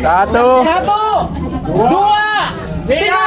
Satu, dua, tiga.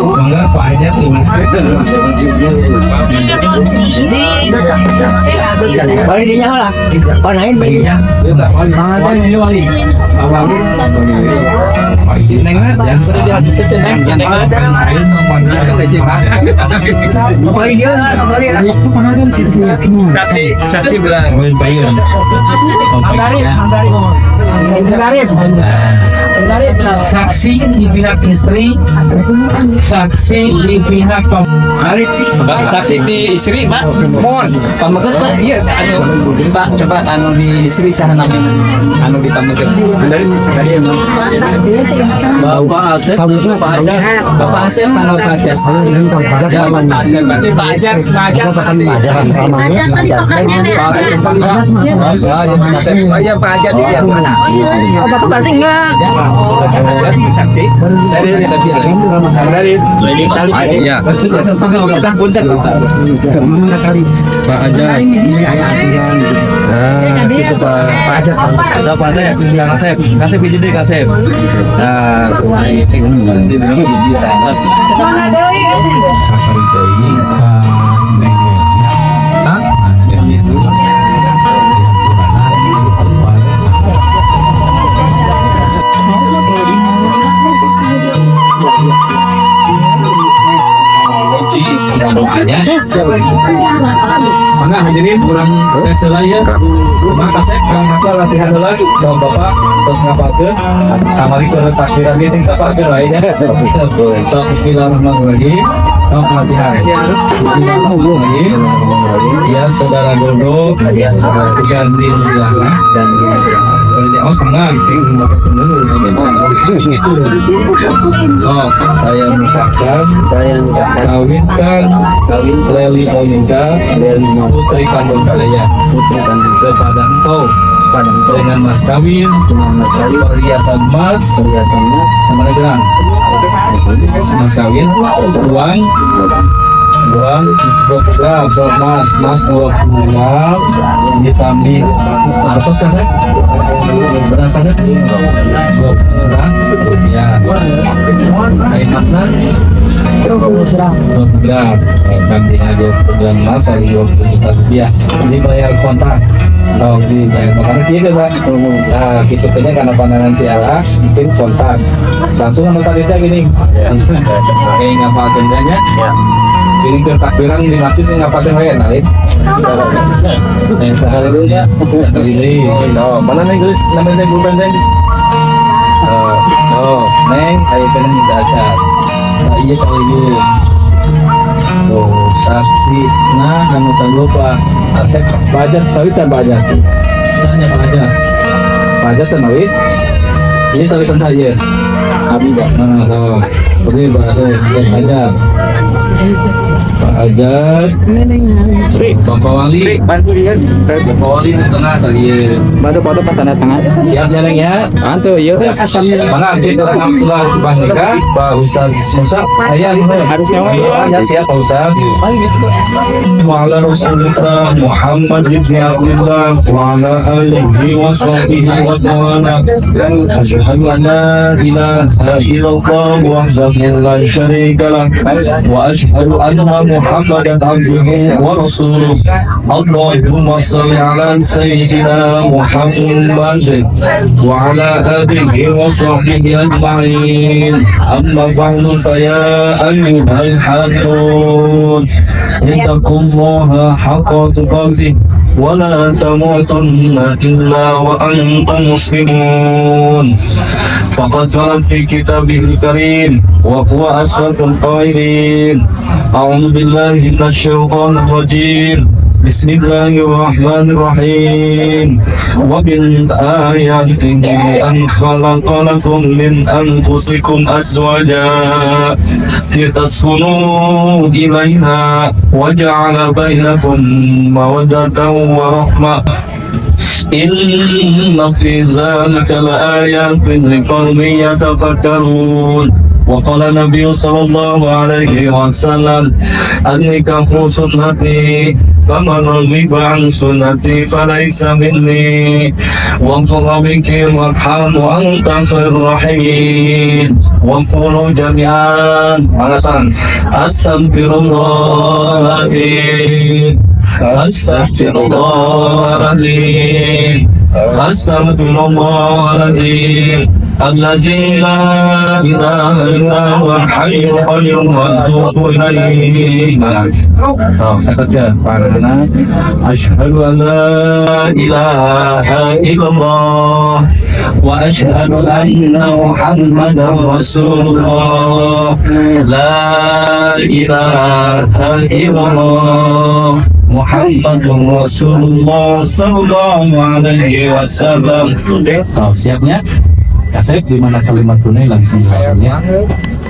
Enggak, Pak Aida terima Wali di nyawa lah. Panain bayinya. Mangan ini wali. Wali. Pak isi nengnya yang sudah Kembali dia, kembali. Saksi bilang. Saksi di pihak istri, saksi di pihak Saksi di istri, Pak. Mohon. Pamagat, Pak. Iya, Pak, coba di istri sana namanya. Di pamagat. Dari Bapak Asep, Bapak Asep, Bapak Asep, Bapak Asep. Pak Asep, Iya, Pak Ajat dia. Bapak berarti enggak. Saksi. Dari ya. Pak Aja. Itu Pak Ajat. Siapa saya? Kasep. Kasep ini deh Kasep. Nah, mohon doanya. Mana hadirin kurang tes lah ya. Maka kasep kang mata latihan lagi sama bapak terus ngapalkeun. Kamari keur takbiran ge sing ngapalkeun wae nya. So bismillahirrahmanirrahim. Sok latihan. Bismillahirrahmanirrahim. Ya saudara Dodo ganti belakang dan oh senang so saya nikahkan kawinkan Leli Monika putri kandung saya kepada engkau dengan mas kawin perhiasan emas sama dengan mas kawin uang 20 gram so mas 20 gram ditambah apa saja beras saja 20 gram ya kain masnya 20 gram kambingnya 20 gram mas saya 20 juta rupiah dibayar kontak so dibayar kontak dia kan pak nah gitu karena pandangan si Alas mungkin kontak langsung notarita gini kayak ngapa gendanya ini ke takbiran di masjid ini ngapain wae nalik sekali dulu ya sekali dulu so mana nih namanya gue benteng neng ayo pengen minta acar nah iya kali ini saksi nah kamu tak lupa aset bajar sawisan bajar nanya bajar tenawis ini tawisan saya habis nah so oke bahasa bajar Pak Ajat, Bapak Wali, bantu dia. Bapak Wali di tengah tadi. Bantu foto pas ada tengah. Siap jalan ya. Bantu, yuk. Mana kita langsung Pak Nika, Pak Ustaz Musa. Saya harus yang ya siap Pak Ustaz. Wa ala Rasulillah Muhammad ibn Abdullah wa ala alihi wa sahbihi wa taala. Asyhadu an la ilaha illallah wahdahu la syarika lah wa asyhadu anna محمدا عبده ورسوله اللهم صل على سيدنا محمد وعلى آله وصحبه أجمعين أما بعد فيا أيها الحاضرون اتقوا الله حق تقاته ولا تموتن إلا وأنتم مسلمون فقد قال في كتابه الكريم وهو أصدق القائلين أعوذ بالله من الشيطان الرجيم بسم الله الرحمن الرحيم ومن آياته أن خلق لكم من أنفسكم أزواجا لتسكنوا إليها وجعل بينكم مودة ورحمة إن في ذلك لآيات لقوم يتفكرون وقال النبي صلى الله عليه وسلم النكاح سنتي فمن رغب عن سنتي فليس مني وانظر بك وارحم وانت خير الراحمين وقولوا جميعا استغفر الله العظيم استغفر الله العظيم استغفر الله العظيم الذي لا إله إلا هو الحي القيوم وأتوب إليه. أشهد أن لا إله إلا الله وأشهد أن محمدا رسول الله لا إله إلا الله محمد رسول الله صلى الله عليه وسلم. Siapnya? Kasep di mana kalimat tunai langsung ya.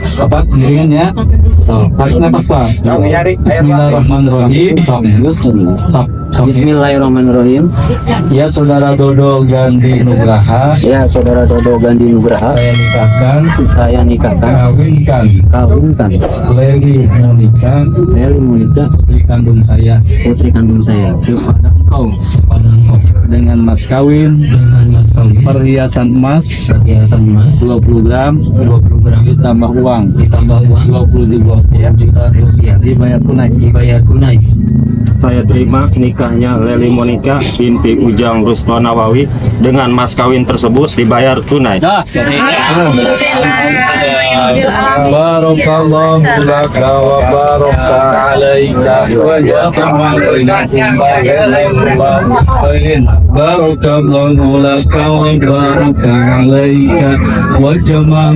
Sobat giringan ya. So, tarik nafas Pak. Bismillahirrahmanirrahim. Bismillahirrahmanirrahim. Ya saudara Dodo Gandhi Nugraha. Ya saudara Dodo Gandhi Nugraha. Saya nikahkan. Kawinkan. Leli Monika. Putri kandung saya. Kepada engkau. Dengan mas kawin. Perhiasan emas. 20 gram. Ditambah uang 20 juta rupiah dibayar tunai saya terima nikahnya Leli Monica binti Ujang Rusno Nawawi dengan mas kawin tersebut dibayar tunai. Barakallahu laka wa baraka alaika wa jama'a bainakum barakallahu laka wa baraka alaika wa jama'a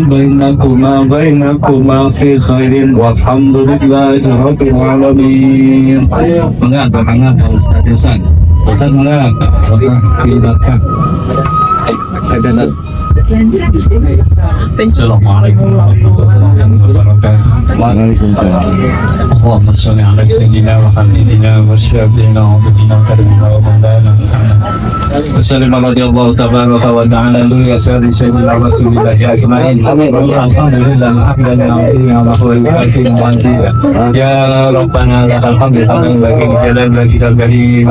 bainakuma fi khairin walhamdulillahi rabbil alamin. Mengapa Ustaz mengapa dilibatkan. Assalamualaikum warahmatullahi wabarakatuh. Allahumma shalli ala sayyidina wa habibina wa syafi'ina wa nabiyina karimina wa maulana Muhammad radhiyallahu tabaraka wa ta'ala li asari sayyidina Rasulillah ajma'in. Alhamdulillah hamdan ya rabbana lakal hamdu hamdan bagi jalan bagi karim.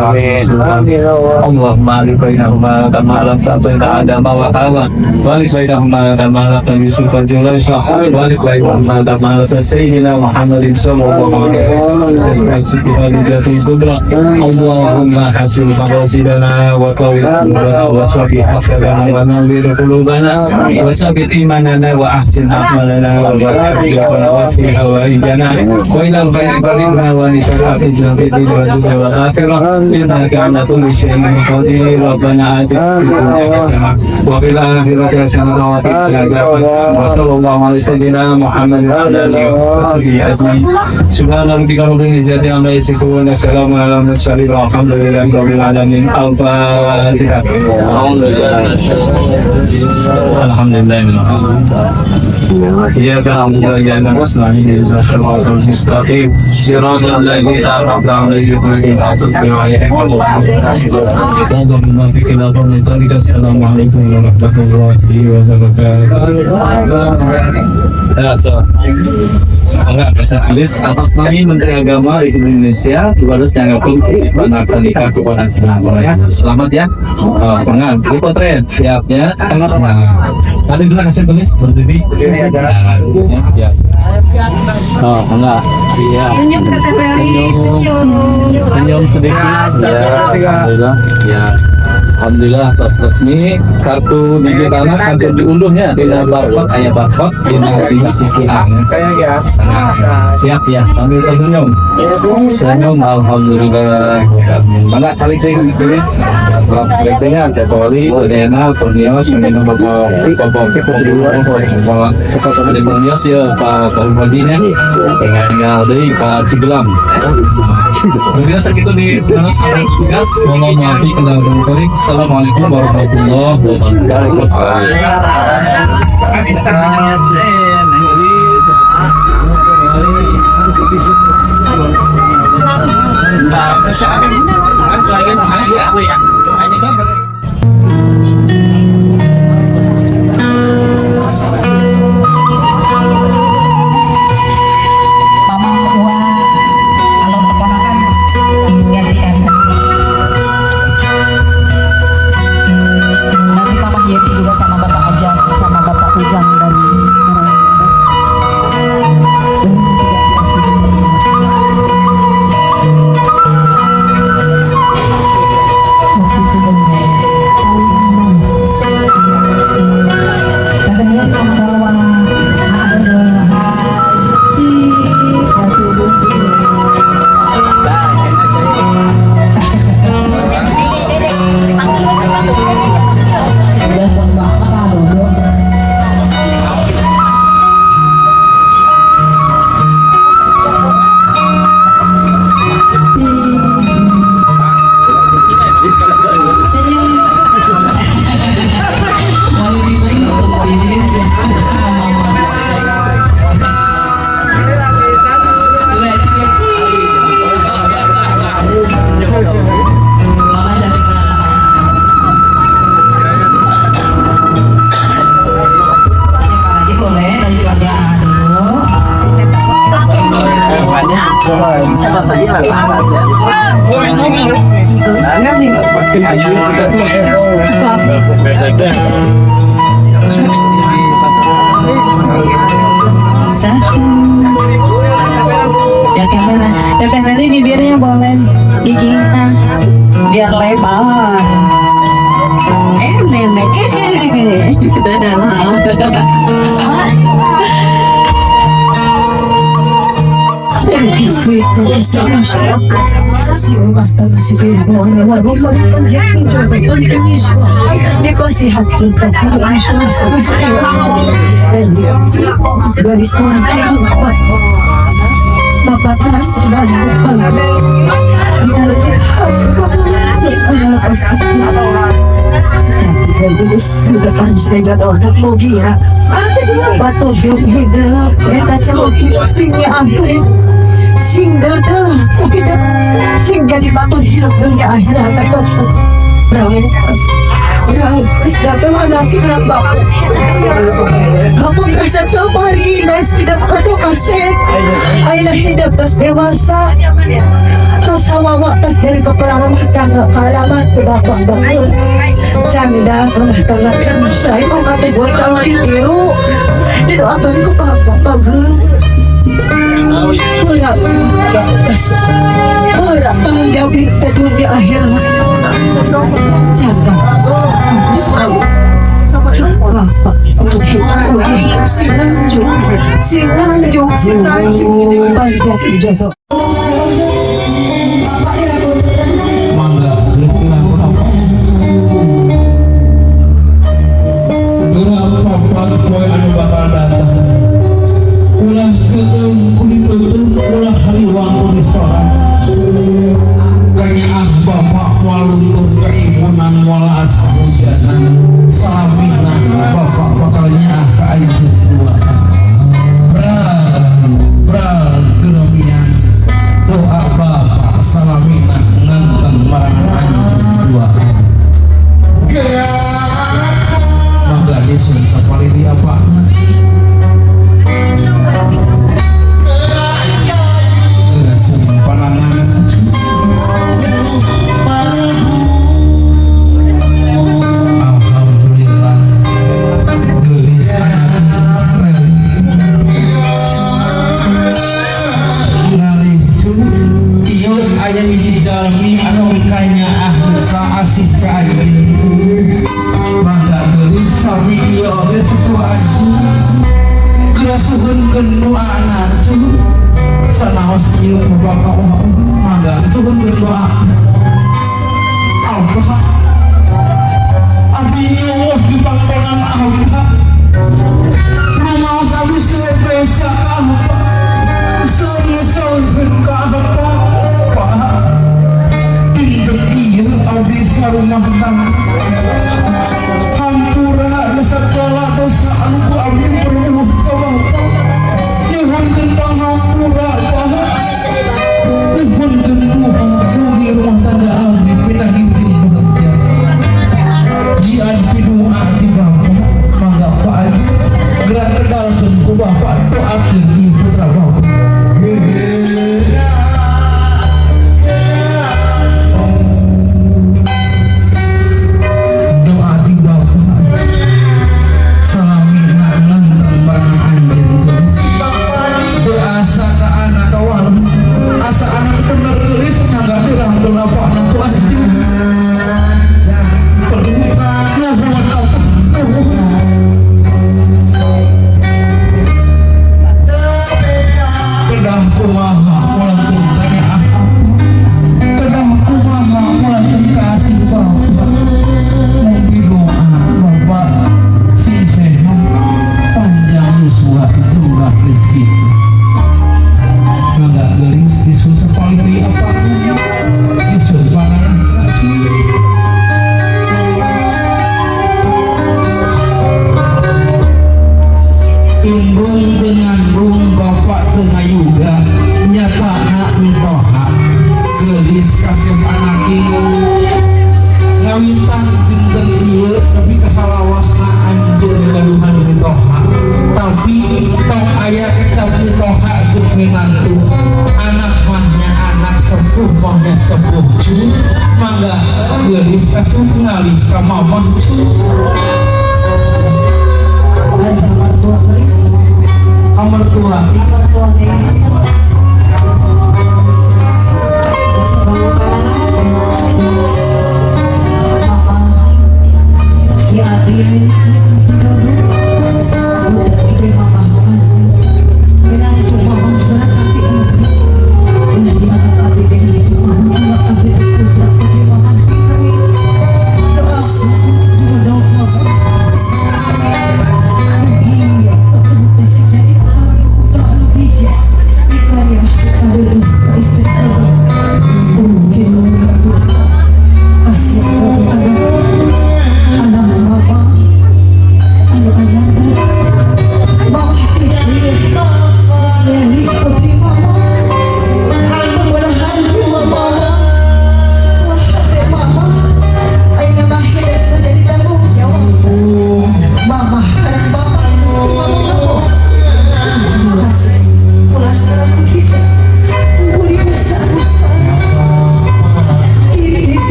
Allahumma bainahuma kama lam ta'baina adama wa hawa balik bainahuma kama lam yusuf al-julaisa balik bainahuma kama lam sayyidina Muhammadin sallallahu alaihi wasallam sayyidina lidati kubra. Allahumma hasil maqasidana wa qawil wa sahih hasadana wa nawwir qulubana wa sabit imanana wa ahsin a'malana wa barik lana wa fi hawaijana wa ila al-khairi baligna wa nisabina fi dunya wal akhirah innaka ala kulli syai'in qadir. Rabbana atina fid dunya hasanah wa fil akhirati hasanah wa qina adzabannar. Wa sallallahu alaihi sayyidina Muhammadin wa ala alihi wa sahbihi ajma'in. Subhana rabbika rabbil izzati amma yasifun wa salamun alal mursalin walhamdulillahi rabbil alamin. Al-Fatihah. Alhamdulillah. Iyyaka na'budu wa iyyaka nasta'in ihdinas siratal mustaqim siratal ladzina an'amta 'alaihim ghairil maghdubi 'alaihim waladdallin. Assalamualaikum warahmatullahi wabarakatuh. Enggak bisa tulis atas nama Menteri Agama Republik Indonesia harus dianggapkan menaikkan nikah kepada kita. Selamat ya. Enggak, dipotret siap ya. Tadi bilang hasil tulis berdiri. Siap. Oh, enggak. Iya. Senyum Kata Feli, Senyum sedikit. Ya. Ya. Alhamdulillah atas resmi kartu digitalnya kartu diunduhnya dina barcode aya barcode dina aplikasi QR. Siap ya sambil tersenyum. Senyum alhamdulillah. Mana kali tulis seleksinya ada Poli, Sudena, Kurniawas, Menino Bapak Kurniawas ya Pak Hajinya dengan dari Pak Cigelam. Kemudian segitu di terus tugas mohon maaf kendala motorik. Assalamualaikum warahmatullahi wabarakatuh. Ya kamera. Teteh nanti bibirnya boleh itu istana siapa si mata si ibu orang rumah panjang coba ini semua dikasih hak untuk semua dan dari sana bapak teras banyak tapi sudah harus menjadi orang mulia batu hidup kita cuma hidup sini apa sehingga tidak sehingga di batu hidup dunia akhirat atau Rawis dapat anak kita bapak. Kamu rasa safari mas tidak ada kasih. Ayah hidup terus dewasa. Terus sama waktu dari kepala rumah tangga kalaman ke bapak bapak. Canda tengah saya mau kata buat kalau ditiru. Didoakan ke bapak bagus. Orang tanggung jawab kita dunia akhirat. Jangan selalu bapak untuk hidup sinanjuk panjang jodoh. Mangga istilah apa? Gerak papat poe anu bakal datang. Ulah keung uli teuteung ulah hariwang uli sorang. Kanya bapak waluntur keimunan wala ashujanan salaminan bapak bakalnya ka ayu tua. Bral geremian doa bapak salaminan nganteng marangan ayu tua. Mangga disun sapaliri apana.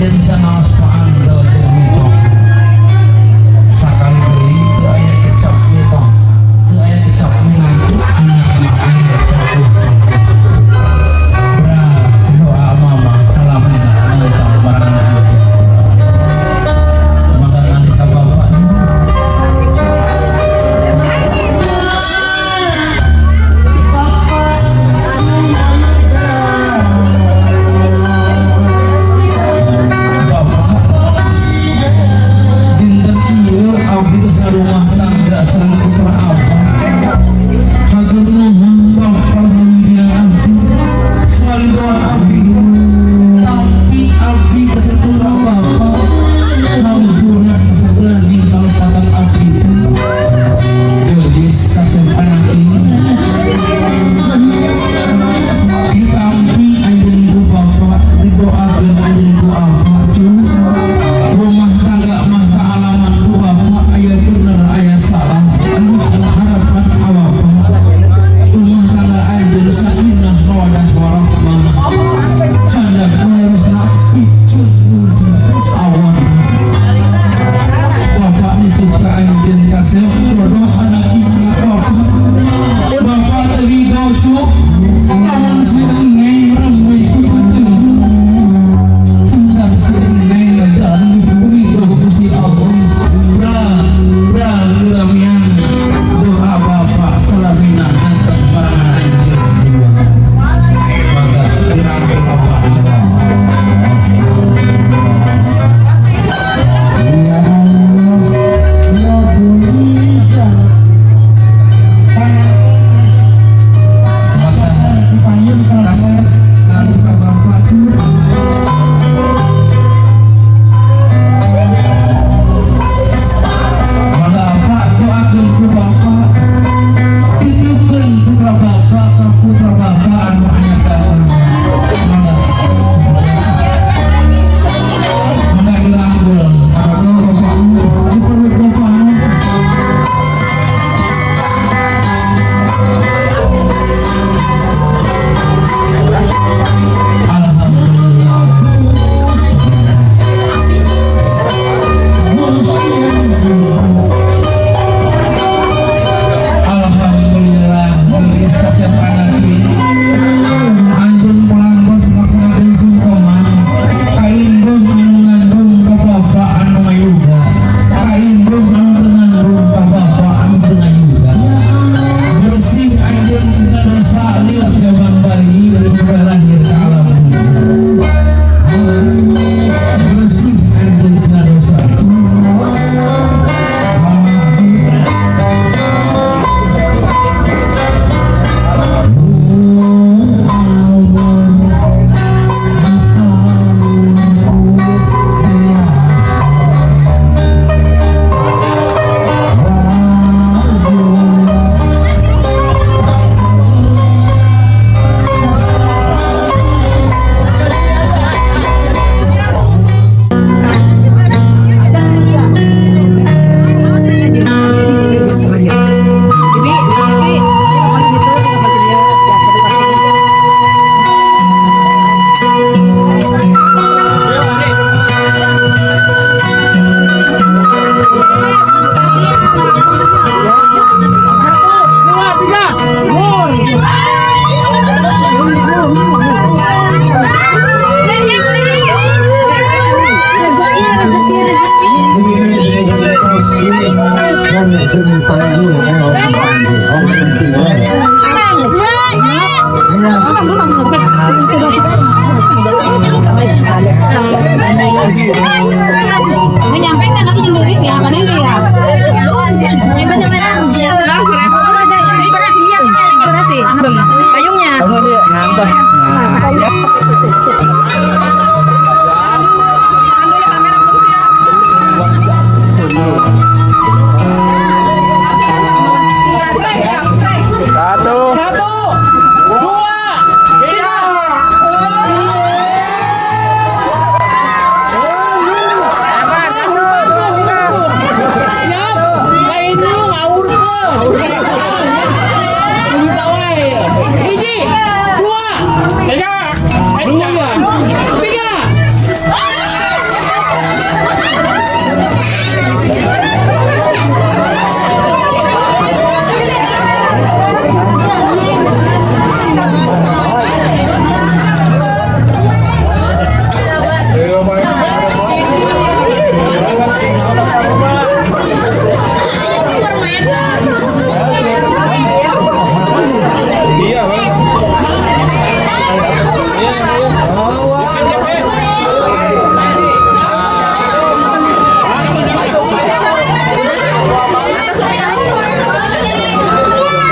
Din sa nawas paando dito. Sakali beri itu ayat kecap nito. Itu ayat kecap minang anak-anak sa suko. Doa mama salamin na ng barang dito. Magandang ka bapak. Bapak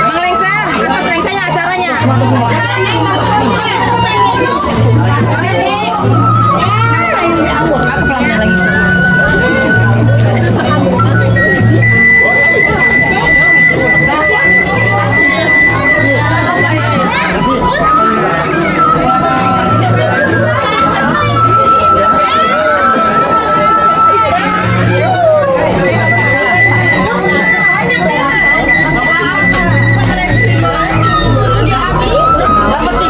Bang Lengser, apa Lengsanya acaranya? Aku pelangnya lagi. Dapat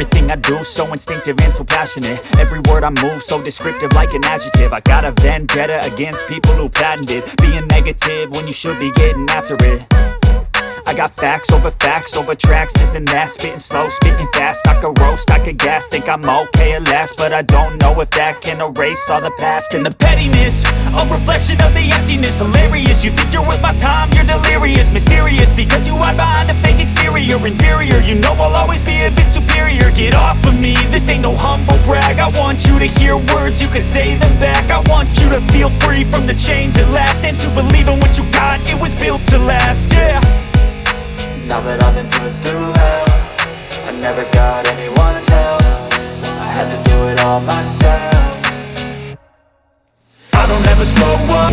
everything I do, so instinctive and so passionate. Every word I move, so descriptive like an adjective. I got a vendetta against people who patented being negative when you should be getting after it. I got facts over tracks, this and that. Spitting slow, spitting fast, I could roast, I could gas. Think I'm okay at last, but I don't know if that can erase all the past. And the pettiness, a reflection of the emptiness. Hilarious, you think you're worth my time, you're delirious. Mysterious, because you hide behind a fake exterior. Inferior, you know I'll always be a bit superior. Get off of me, this ain't no humble brag. I want you to hear words, you can say them back. I want you to feel free from the chains at last, and to believe in what you got, it was built to last, yeah. Now that I've been put through hell, I never got anyone's help. I had to do it all myself. I don't ever slow up.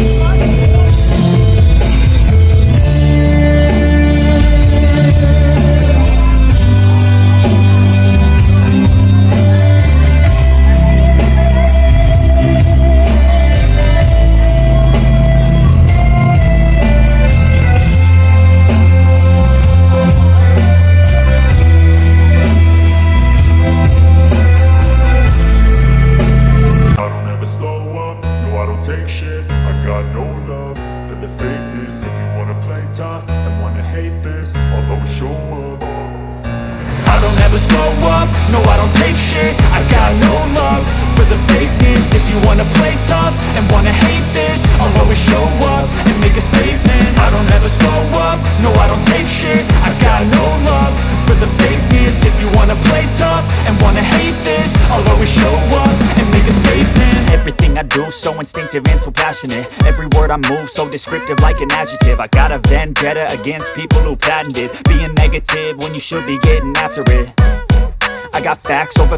Take shit, I got no love for the fakeness. If you wanna play tough and wanna hate this, I'll always show up. I don't ever slow up, no I don't take shit. I got no love for the fakeness. If you wanna play tough and wanna hate this, I'll always show up and make a statement. I don't ever slow up, no I don't take shit. I got no love for the fakeness. If you wanna play tough and wanna hate this, I'll always show up and make a statement. Everything I do, do, so instinctive and so passionate. Every word I move, so descriptive like an adjective. I got a vendetta against people who patented being negative when you should be getting after it. I got facts over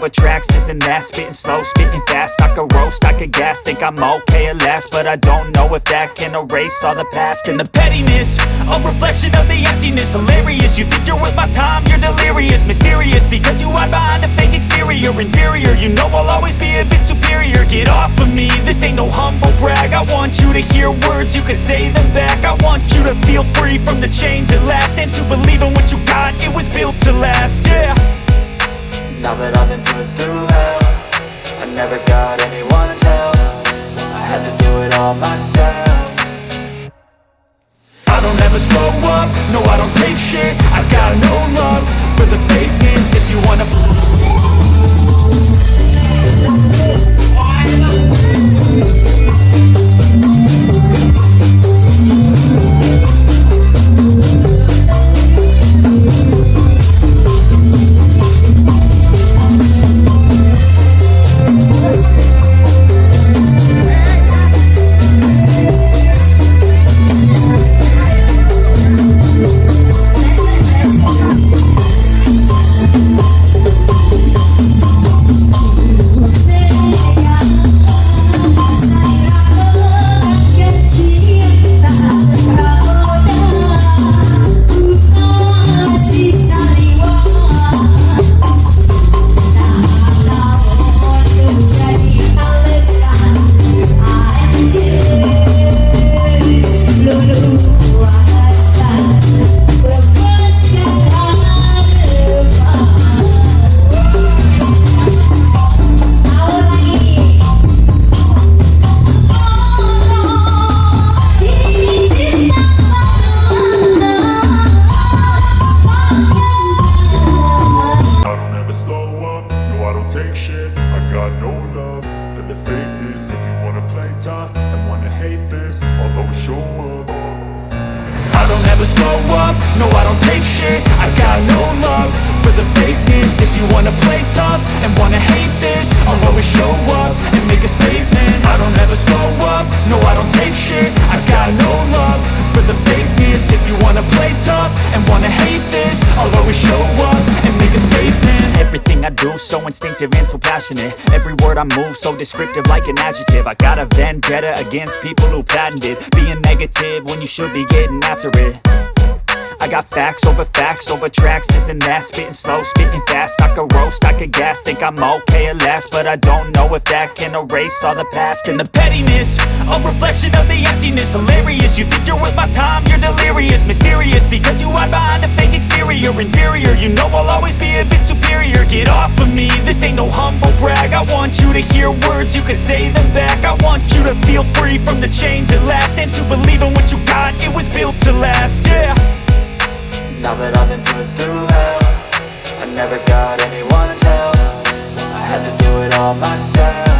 tracks, this and that. Spitting slow, spitting fast, I could roast, I could gas. Think I'm okay at last, but I don't know if that can erase all the past. And the pettiness, a reflection of the emptiness. Hilarious, you think you're worth my time, you're delirious. Mysterious, because you hide behind a fake exterior. Inferior, you know I'll always be a bit superior. Get off of me, this ain't no humble brag. I want you to hear words, you can say them back. I want you to feel free from the chains at last, and to believe in what you got, it was built to last, yeah. Now that I've been put through hell, I never got anyone's help. I had to do it all myself. I don't ever slow up, no I don't take shit. I got no love for the fakeness. If you wanna so instinctive and so passionate. Every word I move, so descriptive like an adjective. I got a vendetta against people who patented being negative when you should be getting after it. I got facts over tracks, this and that. Spitting slow, spitting fast, I could roast, I could gas. Think I'm okay at last, but I don't know if that can erase all the past. And the pettiness, a reflection of the emptiness. Hilarious, you think you're worth my time, you're delirious. Mysterious, because you hide behind a fake exterior. Inferior, you know I'll always be a bit superior. Get off of me, this ain't no humble brag. I want you to hear words, you can say them back. I want you to feel free from the chains at last, and to believe in what you got, it was built to last, yeah. Now that I've been put through hell, I never got anyone's help. I had to do it all myself.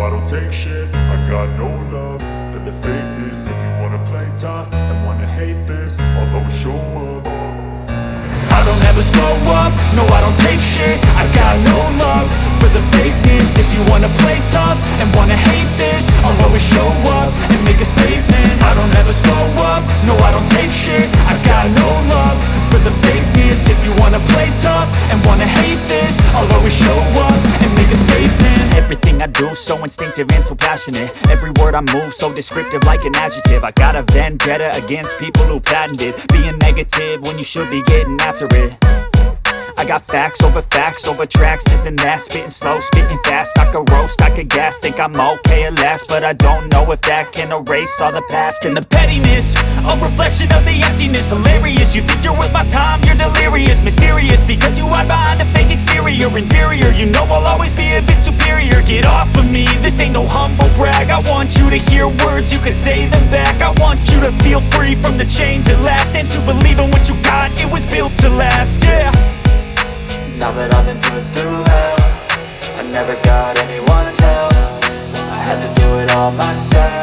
I don't take shit. I got no love for the fakeness. If you wanna play tough and wanna hate this, I'll always show up. I don't ever slow up, no I don't take shit. I got no love for the fakeness. If you wanna play tough and wanna hate this, I'll always show up and make a statement. I don't ever slow up, no I don't take shit. I got no love for the fakeness. If you wanna play tough and wanna hate this, I'll always show up and make a statement. Everything I do so instinctive and so passionate. Every word I move so descriptive like an adjective. I got a vendetta against people who patented being negative when you should be getting after it. I got facts over tracks, this and that. Spitting slow, spitting fast. I could roast, I could gas. Think I'm okay at last, but I don't know if that can erase all the past. And the pettiness, a reflection of the emptiness. Hilarious, you think you're worth my time, you're delirious. Mysterious, because you hide behind a fake exterior. Inferior, you know I'll always be a bit superior. Get off of me, this ain't no humble brag. I want you to hear words, you can say them back. I want you to feel free from the chains at last, and to believe in what you got, it was built to last, yeah. Now that I've been put through hell, I never got anyone's help. I had to do it all myself.